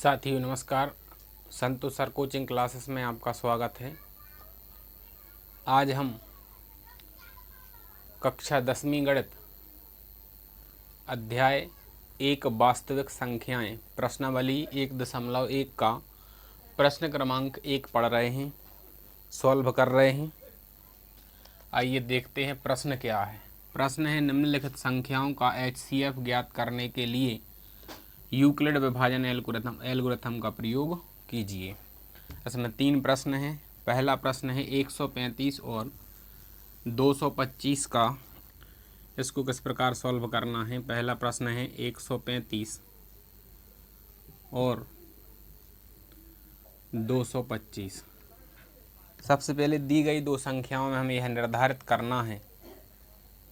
साथियों नमस्कार। संतोष sir coaching classes में आपका स्वागत है। आज हम कक्षा 10वीं गणित अध्याय 1 वास्तविक संख्याएं प्रश्नावली 1.1 का प्रश्न क्रमांक 1 पढ़ रहे हैं, सॉल्व कर रहे हैं। आइए देखते हैं प्रश्न क्या है। प्रश्न है निम्नलिखित संख्याओं का HCF ज्ञात करने के लिए यूक्लिड विभाजन एल्गोरिथम का प्रयोग कीजिए। इसमें 3 प्रश्न हैं। पहला प्रश्न है 135 और 225 का, इसको किस प्रकार सॉल्व करना है। पहला प्रश्न है 135 और 225। सबसे पहले दी गई दो संख्याओं में हमें यह निर्धारित करना है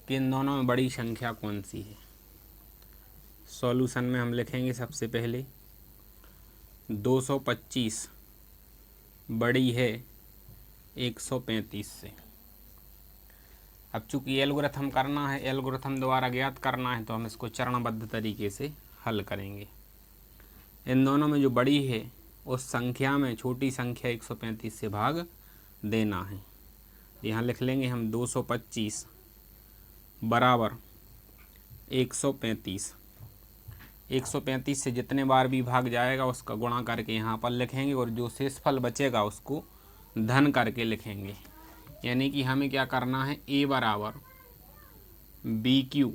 कि इन दोनों में बड़ी संख्या कौन सी है। सॉल्यूशन में हम लिखेंगे सबसे पहले 225 बड़ी है 135 से। अब चूंकि एल्गोरिथम करना है, एल्गोरिथम द्वारा ज्ञात करना है, तो हम इसको चरणबद्ध तरीके से हल करेंगे। इन दोनों में जो बड़ी है उस संख्या में छोटी संख्या 135 से भाग देना है। यहाँ लिख लेंगे हम 225 बराबर 135। 135 से जितने बार भी भाग जाएगा उसका गुणा करके यहाँ पर लिखेंगे और जो शेषफल बचेगा उसको धन करके लिखेंगे। यानी कि हमें क्या करना है, a बराबर BQ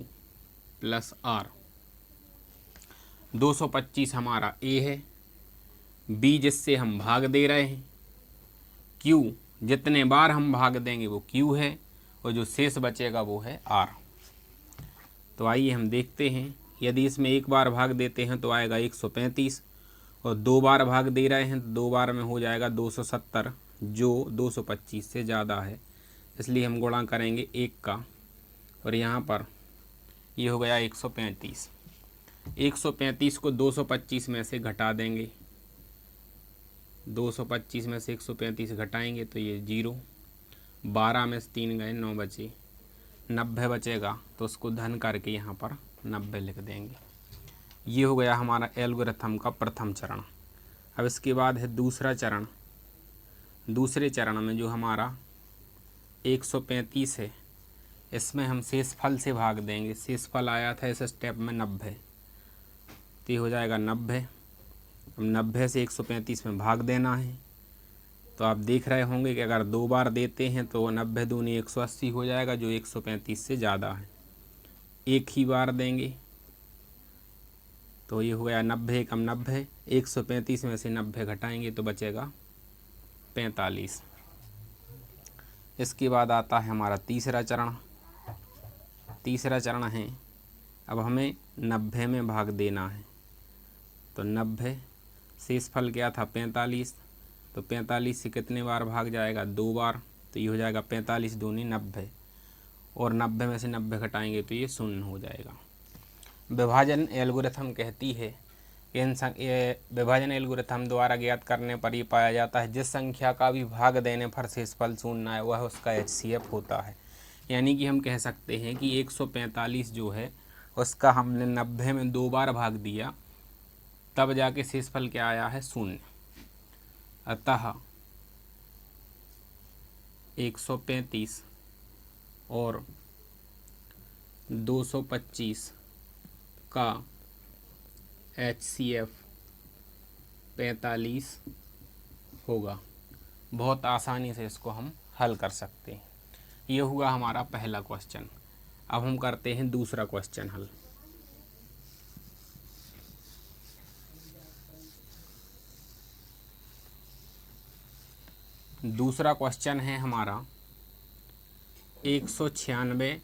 प्लस R। 225 हमारा a है, b जिससे हम भाग दे रहे हैं, q जितने बार हम भाग देंगे वो q है, और जो शेष बचेगा वो है r। तो आइए हम देखते हैं। यदि इसमें एक बार भाग देते हैं तो आएगा 135, और 2 बार भाग दे रहे हैं तो 2 बार में हो जाएगा 270, जो 225 से ज़्यादा है, इसलिए हम गुणा करेंगे 1 का, और यहाँ पर ये हो गया 135। 135 को 225 में से घटा देंगे। 225 में से 135 घटाएंगे तो ये 0, 12 में से 3 गए 9 बचे, 90 बचेगा, तो उसको धन करके यहाँ पर 90 लिख देंगे। ये हो गया हमारा एल्गोरिथम का प्रथम चरण। अब इसके बाद है दूसरा चरण। दूसरे चरण में जो हमारा 135 है, इसमें हम शेषफल से भाग देंगे। शेषफल आया था इस स्टेप में 90, तो ये हो जाएगा 90। अब 90 से 135 में भाग देना है। तो आप देख रहे होंगे कि अगर 2 बार देते हैं तो 90 दूनी 180 हो जाएगा, जो 135 से ज़्यादा है। एक ही बार देंगे तो ये हो गया 90 कम 90। 135 में से 90 घटाएंगे तो बचेगा 45। इसके बाद आता है हमारा तीसरा चरण। तीसरा चरण है, अब हमें 90 में भाग देना है। तो 90 शेषफल क्या था 45, तो 45 से कितने बार भाग जाएगा, 2 बार, तो ये हो जाएगा 45 दूनी 90, और 90 में से 90 घटाएंगे तो ये 0 हो जाएगा। विभाजन एल्गोरिथम कहती है कि विभाजन एल्गोरिथम द्वारा ज्ञात करने पर ये पाया जाता है जिस संख्या का भी भाग देने पर शेषफल 0 है वह उसका HCF होता है। यानी कि हम कह सकते हैं कि 145 जो है उसका हमने 90 में 2 बार भाग दिया, तब जाके शेषफल क्या आया है, 0। अतः 135 और 225 का HCF 45 होगा। बहुत आसानी से इसको हम हल कर सकते हैं। ये हुआ हमारा पहला क्वेश्चन। अब हम करते हैं दूसरा क्वेश्चन हल। दूसरा क्वेश्चन है हमारा 196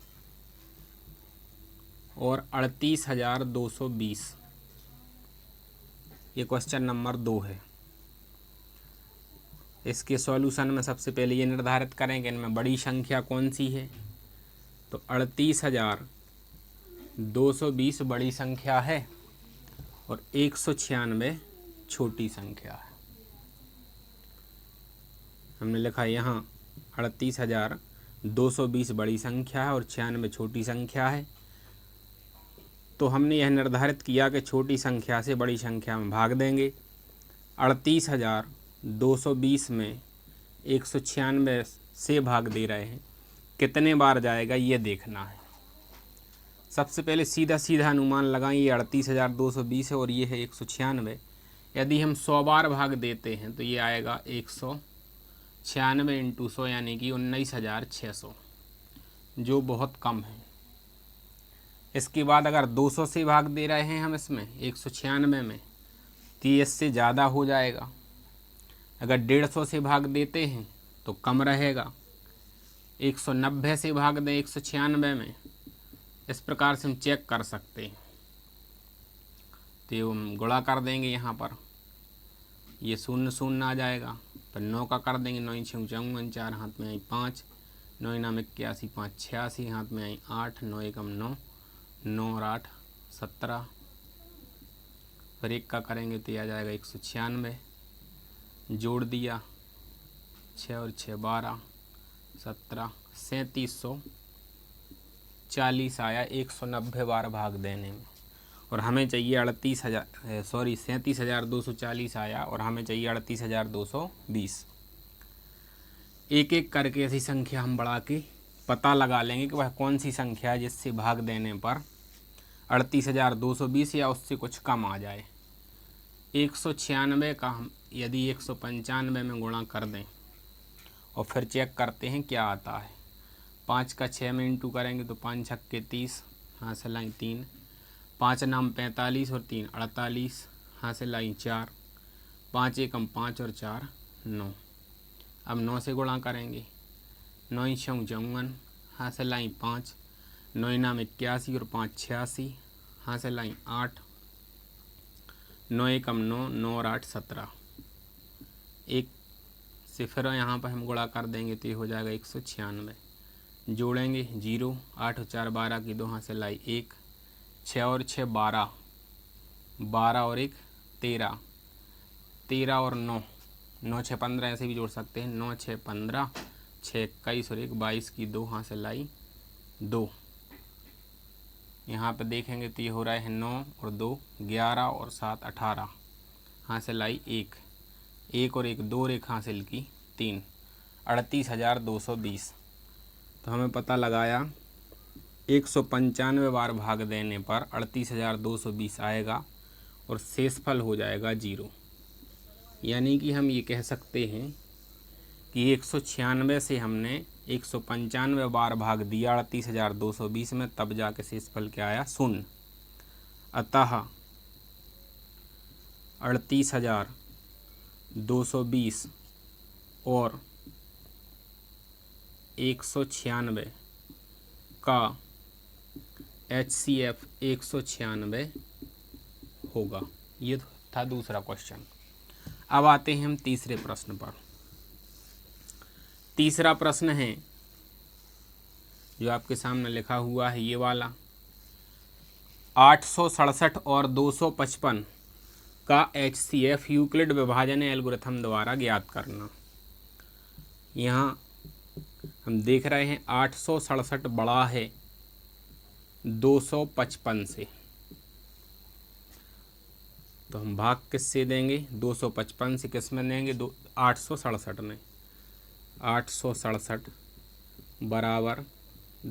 और 38,220। ये क्वेश्चन नंबर 2 है। इसके सॉल्यूशन में सबसे पहले ये निर्धारित करें कि इनमें बड़ी संख्या कौन सी है। तो 38,220 बड़ी संख्या है और 196 छोटी संख्या है। हमने लिखा यहाँ 38,220 बड़ी संख्या है और 96 छोटी संख्या है। तो हमने यह निर्धारित किया कि छोटी संख्या से बड़ी संख्या में भाग देंगे। 38,220 में 196 से भाग दे रहे हैं, कितने बार जाएगा ये देखना है। सबसे पहले सीधा सीधा अनुमान लगाएं, ये 38,220 है और ये है 196। यदि हम 100 बार भाग देते हैं तो ये आएगा 196 इंटू 100 यानी कि 19,600, जो बहुत कम है। इसके बाद अगर 200 से भाग दे रहे हैं हम इसमें 196 में तो ये इससे ज़्यादा हो जाएगा। अगर 150 से भाग देते हैं तो कम रहेगा। 190 से भाग दें 196 में, इस प्रकार से हम चेक कर सकते हैं। तो हम गुणा कर देंगे, यहाँ पर ये 0 0 आ जाएगा, फिर 9 का कर देंगे, 9 6 54, 4 हाथ में आई 5, 9 नाम 81, 5 86, हाथ में आई 8, 9 एकम 9, 9 और 8 17, फिर 1 का करेंगे तो आ जाएगा 196, जोड़ दिया 6 और 6 12, 17, 3740 आया 190 बार भाग देने में। और हमें चाहिए 37,240 आया और हमें चाहिए 38,220। एक एक करके ऐसी संख्या हम बढ़ा के पता लगा लेंगे कि वह कौन सी संख्या है जिससे भाग देने पर 38,220 या उससे कुछ कम आ जाए। 196 का हम यदि 195 में गुणा कर दें और फिर चेक करते हैं क्या आता है। 5 का 6 में इंटू करेंगे तो 5 छक्के 30, हाँ से लाई 3, 5 नाम 45 और 3 48, हाँ से लाई 4, 5 एकम 5 और 4 9। अब 9 से गुणा करेंगे, 9 6 54, हाँ से लाई 5, 9 नाम 81 और 5 86, हाँ से लाई 8, 9 एकम 9, 9 और 8 17। एक से फिर यहाँ पर हम गुणा कर देंगे तो ये हो जाएगा 196। जोड़ेंगे 0, 8 और 4 12 की 2, हाँ से लाई 1, 6 और 6 12, 12 और 1 13, 13 और 9, 9 6 15 ऐसे भी जोड़ सकते हैं, 9 6 15, 6 21 और 1 22 की 2, हाँ से लाई 2। यहाँ पे देखेंगे तो ये हो रहा है 9 और 2 11 और 7 18, हाँ से लाई 1, 1 और 1 2 रेखा हासिल की 3, 38,220। तो हमें पता लगाया 195 बार भाग देने पर 38,220 आएगा और शेषफल हो जाएगा 0। यानी कि हम ये कह सकते हैं कि 196 से हमने 195 बार भाग दिया 38,220 में, तब जाके शेषफल क्या आया 0। अतः 38,220 और 196 का HCF 196 होगा। ये था दूसरा क्वेश्चन। अब आते हैं हम तीसरे प्रश्न पर। तीसरा प्रश्न है जो आपके सामने लिखा हुआ है ये वाला, 867 और 255 का HCF यूक्लिड विभाजन एल्गोरिथम द्वारा ज्ञात करना। यहाँ हम देख रहे हैं 867 बड़ा है 255 से, तो हम भाग किससे देंगे, 255 से किस में देंगे, 867 में। 867 बराबर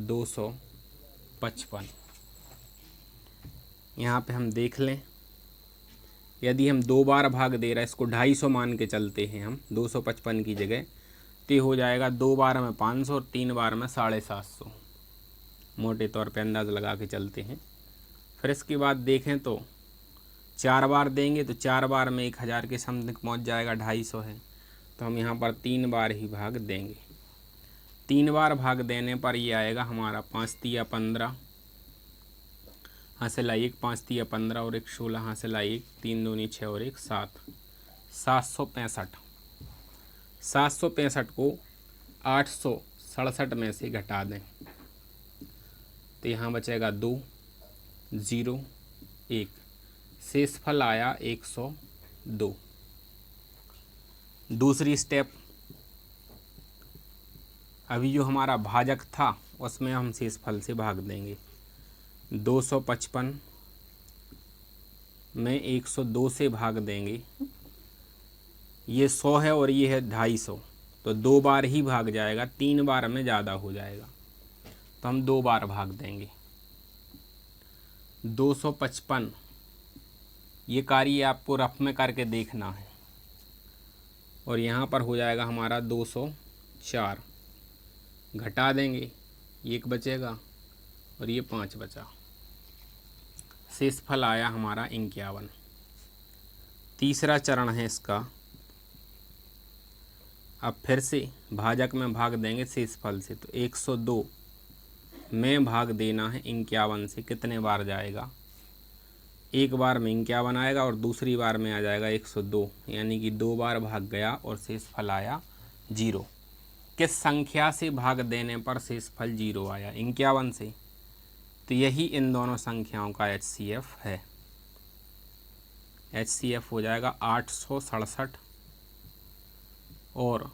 255। यहाँ पे हम देख लें, यदि हम 2 बार भाग दे रहे हैं, इसको 250 मान के चलते हैं हम 255 की जगह, तो हो जाएगा 2 बार में 500 और 3 बार में 750, मोटे तौर पे अंदाज़ लगा के चलते हैं। फिर इसके बाद देखें तो 4 बार देंगे तो 4 बार में 1000 के समथिंग पहुँच जाएगा, 250 है, तो हम यहाँ पर 3 बार ही भाग देंगे। 3 बार भाग देने पर ये आएगा हमारा 5 तिया 15, हासिल आई 1, 5 तिया 15 और 1 16, हासिल आई 1, 3 दूनी 6 और 1 7, 765। 765 को 867 में से घटा दें तो यहाँ बचेगा 2 0 1, शेषफल आया 102। दूसरी स्टेप, अभी जो हमारा भाजक था उसमें हम शेषफल से भाग देंगे। 255 में 102 से भाग देंगे ये 100 है और ये है 250, तो 2 बार ही भाग जाएगा, 3 बार में ज़्यादा हो जाएगा, तो हम 2 बार भाग देंगे। 255, ये कार्य आपको रफ में करके देखना है, और यहाँ पर हो जाएगा हमारा 204, घटा देंगे, 1 बचेगा और ये 5 बचा, शेष फल आया हमारा 51। तीसरा चरण है इसका। अब फिर से भाजक में भाग देंगे शेष फल से, तो 102 में भाग देना है 51 से, कितने बार जाएगा, एक बार में 51 आएगा और दूसरी बार में आ जाएगा 102, यानी कि 2 बार भाग गया और शेष फल आया 0। किस संख्या से भाग देने पर शेष फल 0 आया, 51 से, तो यही इन दोनों संख्याओं का HCF है। HCF हो जाएगा 867 और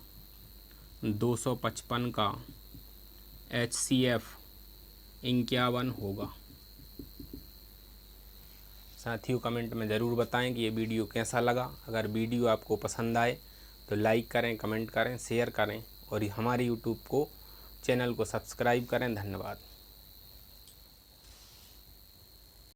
255 का HCF 51 होगा। साथियों कमेंट में ज़रूर बताएं कि ये वीडियो कैसा लगा। अगर वीडियो आपको पसंद आए तो लाइक करें, कमेंट करें, शेयर करें और हमारे यूट्यूब चैनल को सब्सक्राइब करें। धन्यवाद।